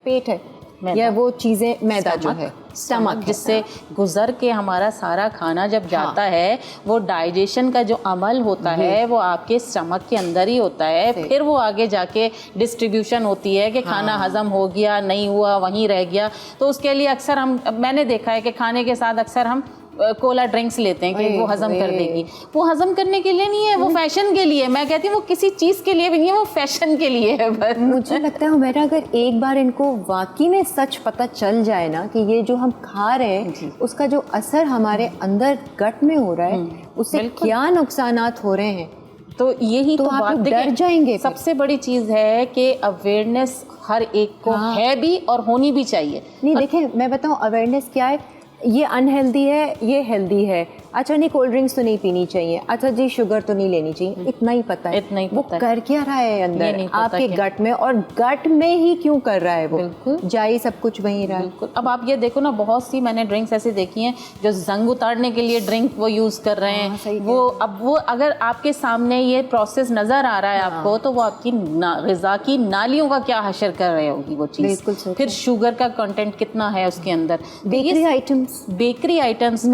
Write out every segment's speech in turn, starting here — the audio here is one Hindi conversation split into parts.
पेट है या वो चीज़ें मैदा जो है स्टमक, जिससे गुजर के हमारा सारा खाना जब जाता है वो डाइजेशन का जो अमल होता है वो आपके स्टमक के अंदर ही होता है, फिर वो आगे जाके डिस्ट्रीब्यूशन होती है कि खाना हजम हो गया नहीं हुआ वहीं रह गया। तो उसके लिए अक्सर मैंने देखा है कि खाने के साथ अक्सर हम कोला ड्रिंक्स लेते हैं कि वो हजम कर देगी। वो हजम करने के लिए नहीं है, वो फैशन के लिए। मैं कहती हूँ वो किसी चीज़ के लिए भी नहीं है, वो फैशन के लिए है बस। मुझे लगता है हुमैरा अगर एक बार इनको वाकई में सच पता चल जाए ना कि ये जो हम खा रहे हैं उसका जो असर हमारे अंदर गट में हो रहा है उससे क्या नुकसानात हो रहे हैं, तो यही तो बात डर जाएंगे। सबसे बड़ी चीज़ है कि अवेयरनेस हर एक को है भी और होनी भी चाहिए। नहीं देखें, मैं बताऊँ अवेयरनेस क्या है, ये अनहेल्दी है ये हेल्दी है, अच्छा नहीं कोल्ड ड्रिंक्स तो नहीं पीनी चाहिए, अच्छा जी शुगर तो नहीं लेनी चाहिए, इतना ही पता है। इतना ही वो पता कर क्या रहा है अंदर आपके गट में, और गट में ही क्यों कर रहा है वो, बिल्कुल जाई सब कुछ वहीं रहा है। बिल्कुल। अब आप ये देखो ना, बहुत सी मैंने ड्रिंक्स ऐसी देखी हैं जो जंग उतारने के लिए ड्रिंक वो यूज़ कर रहे हैं। वो अब वो अगर आपके सामने ये प्रोसेस नज़र आ रहा है आपको, तो वो आपकी ग़िज़ा की नालियों का क्या हशर कर रही होगी वो चीज़। फिर शुगर का कंटेंट कितना है उसके अंदर, बेकरी आइटम्स,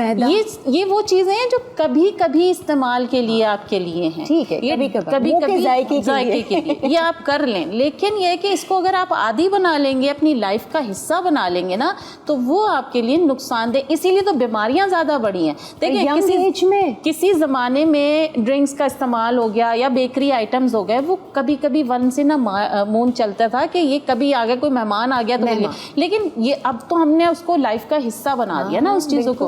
ये वो चीज़ें हैं जो कभी कभी इस्तेमाल के लिए आपके लिए हैं, ठीक है, ये कभी कभी जायके के लिए ये आप कर लें। लेकिन ये है कि इसको अगर आप आदी बना लेंगे, अपनी लाइफ का हिस्सा बना लेंगे ना, तो वो आपके लिए नुकसानदेह, इसीलिए तो बीमारियां ज़्यादा बढ़ी हैं। देखिए किसी ज़माने में ड्रिंक्स का इस्तेमाल हो गया या बेकरी आइटम्स हो गए, वो कभी कभी वन से ना मून चलता था कि ये कभी आ गया, कोई मेहमान आ गया तो, लेकिन ये अब तो हमने उसको लाइफ का हिस्सा बना दिया ना उस चीज़ों को।